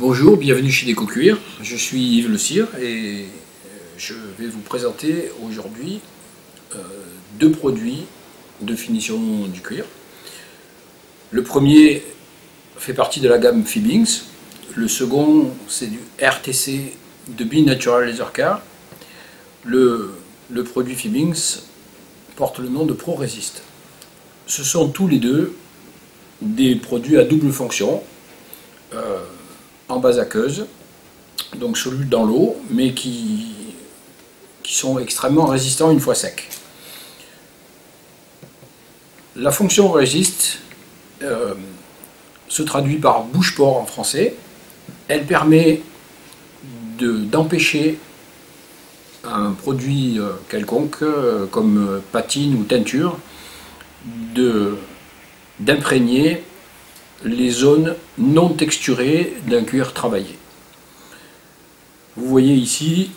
Bonjour, bienvenue chez DécoCuir, je suis Yves Le Cire et je vais vous présenter aujourd'hui deux produits de finition du cuir. Le premier fait partie de la gamme Fiebings, le second c'est du RTC de Be Natural Laser Care. Le produit Fiebings porte le nom de Pro Resist. Ce sont tous les deux des produits à double fonction. En base aqueuse, donc solubles dans l'eau, mais qui sont extrêmement résistants une fois secs. La fonction résiste se traduit par bouche-port en français. Elle permet d'empêcher un produit quelconque, comme patine ou teinture, d'imprégner les zones non texturées d'un cuir travaillé. Vous voyez ici,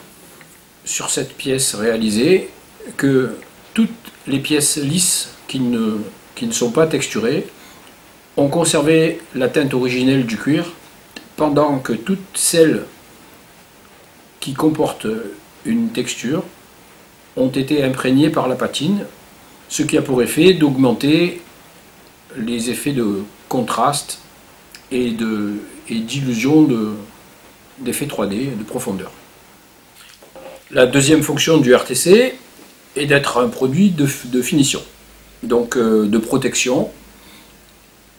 sur cette pièce réalisée, que toutes les pièces lisses qui ne sont pas texturées ont conservé la teinte originelle du cuir, pendant que toutes celles qui comportent une texture ont été imprégnées par la patine, ce qui a pour effet d'augmenter les effets de contraste et d'illusion d'effets 3D, de profondeur. La deuxième fonction du RTC est d'être un produit de finition, donc de protection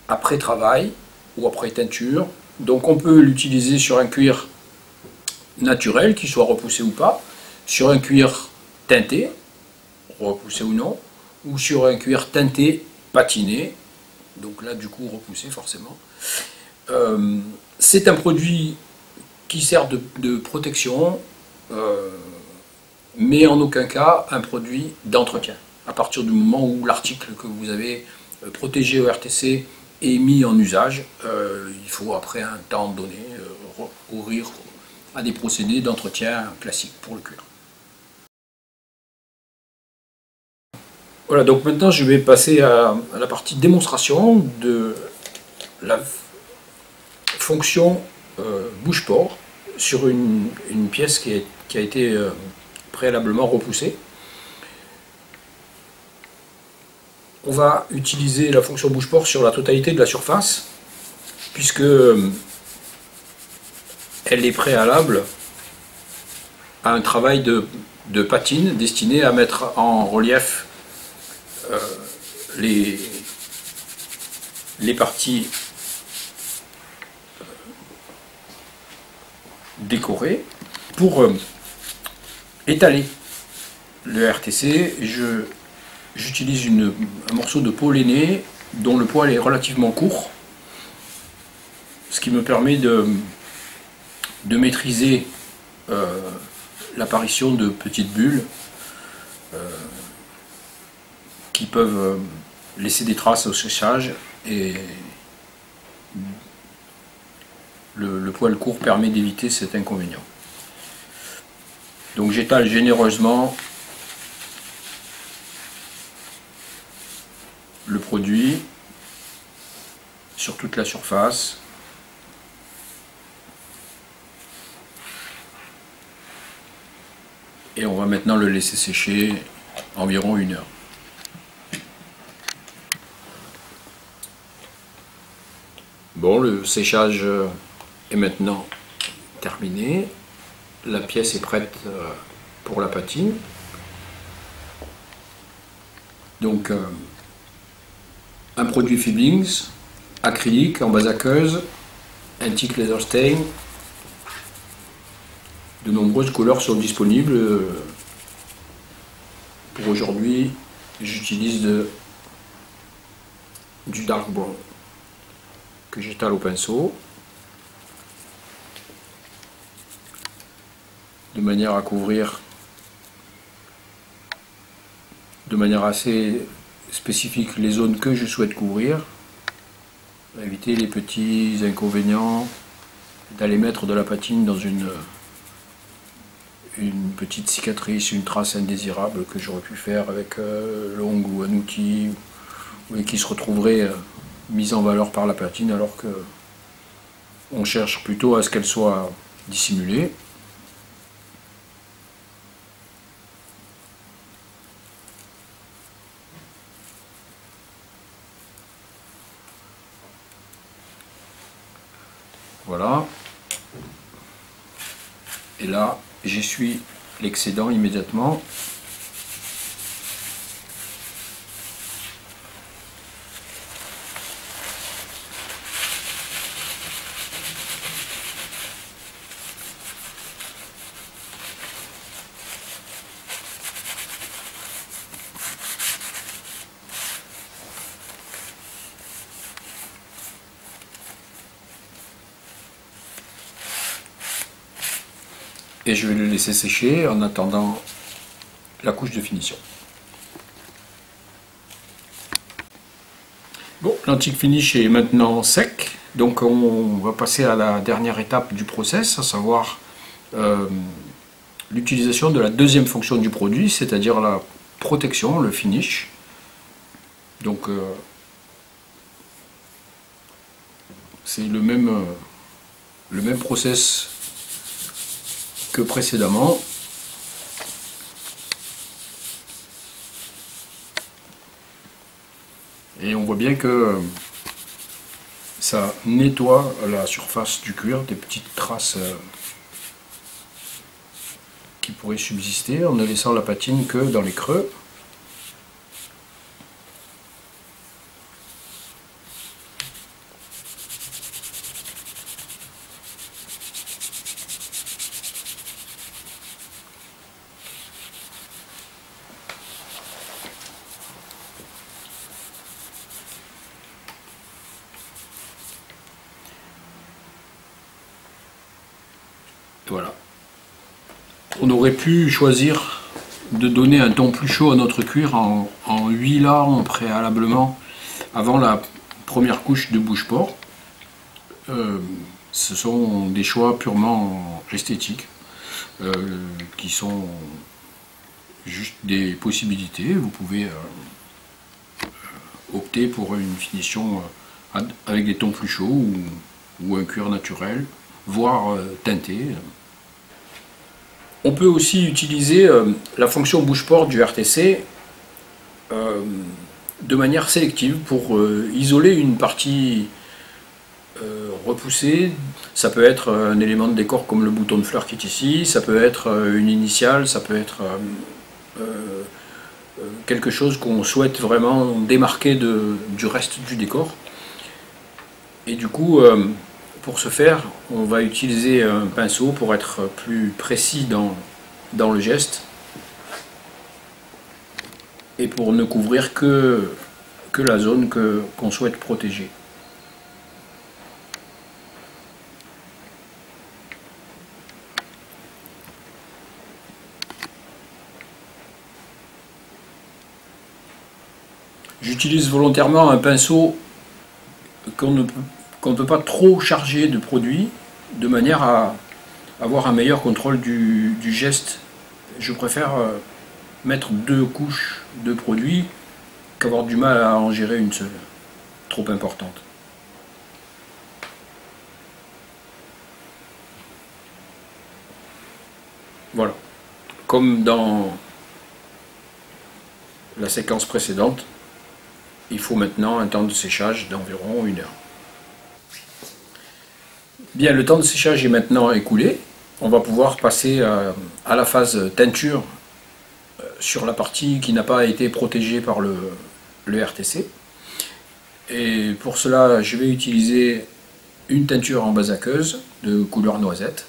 après travail ou après teinture. Donc on peut l'utiliser sur un cuir naturel, qu'il soit repoussé ou pas, sur un cuir teinté, repoussé ou non, ou sur un cuir teinté patiné, donc là du coup repoussé forcément. C'est un produit qui sert de protection, mais en aucun cas un produit d'entretien. À partir du moment où l'article que vous avez protégé au RTC est mis en usage, il faut après un temps donné recourir à des procédés d'entretien classiques pour le cuir. Voilà, donc maintenant je vais passer à la partie démonstration de la fonction bouche-port sur une pièce qui a été préalablement repoussée. On va utiliser la fonction bouche-port sur la totalité de la surface, puisque elle est préalable à un travail de patine destiné à mettre en relief les parties décorées. Pour étaler le RTC, j'utilise un morceau de peau lainée dont le poil est relativement court, ce qui me permet de maîtriser l'apparition de petites bulles qui peuvent laisser des traces au séchage, et le poil court permet d'éviter cet inconvénient. Donc j'étale généreusement le produit sur toute la surface. Et on va maintenant le laisser sécher environ 1 heure. Bon, le séchage est maintenant terminé. La pièce est prête pour la patine. Donc, un produit Fiebings, acrylique en base aqueuse, antique laser stain. De nombreuses couleurs sont disponibles. Pour aujourd'hui, j'utilise du dark brown que j'étale au pinceau de manière à couvrir de manière assez spécifique les zones que je souhaite couvrir, éviter les petits inconvénients d'aller mettre de la patine dans une petite cicatrice, une trace indésirable que j'aurais pu faire avec l'ongle ou un outil, et qui se retrouverait mise en valeur par la patine, alors que On cherche plutôt à ce qu'elle soit dissimulée. Voilà. Et là, j'essuie l'excédent immédiatement. Et je vais le laisser sécher en attendant la couche de finition. Bon, l'antique finish est maintenant sec, donc on va passer à la dernière étape du process, à savoir l'utilisation de la deuxième fonction du produit, c'est-à-dire la protection, le finish. Donc c'est le même process que précédemment. Et on voit bien que ça nettoie la surface du cuir des petites traces qui pourraient subsister en ne laissant la patine que dans les creux. Voilà. On aurait pu choisir de donner un ton plus chaud à notre cuir en huilant préalablement avant la première couche de bouche-port. Ce sont des choix purement esthétiques qui sont juste des possibilités. Vous pouvez opter pour une finition avec des tons plus chauds ou un cuir naturel, voire teinté. On peut aussi utiliser la fonction bouche-porte du RTC de manière sélective pour isoler une partie repoussée. Ça peut être un élément de décor comme le bouton de fleur qui est ici, ça peut être une initiale, ça peut être quelque chose qu'on souhaite vraiment démarquer du reste du décor. Et du coup, pour ce faire, on va utiliser un pinceau pour être plus précis dans le geste et pour ne couvrir que la zone qu'on souhaite protéger. J'utilise volontairement un pinceau qu'on ne peut pas trop charger de produit, de manière à avoir un meilleur contrôle du geste. Je préfère mettre 2 couches de produit qu'avoir du mal à en gérer une seule, trop importante. Voilà. Comme dans la séquence précédente, il faut maintenant un temps de séchage d'environ 1 heure. Bien, le temps de séchage est maintenant écoulé. On va pouvoir passer à la phase teinture sur la partie qui n'a pas été protégée par le RTC. Et pour cela, je vais utiliser une teinture en base aqueuse de couleur noisette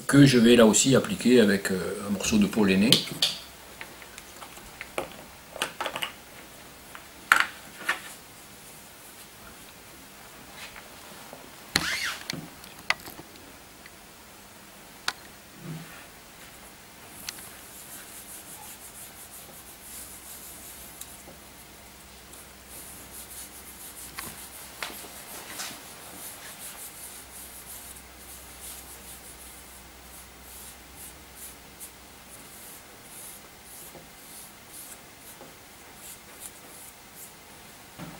que je vais là aussi appliquer avec un morceau de peau lainée.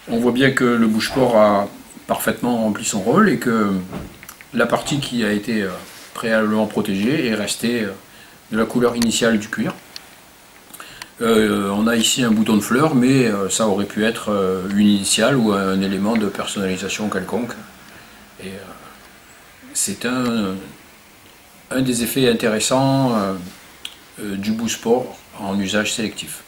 On voit bien que le bouche-port a parfaitement rempli son rôle et que la partie qui a été préalablement protégée est restée de la couleur initiale du cuir. On a ici un bouton de fleur, mais ça aurait pu être une initiale ou un élément de personnalisation quelconque. Et c'est un des effets intéressants du Boosport en usage sélectif.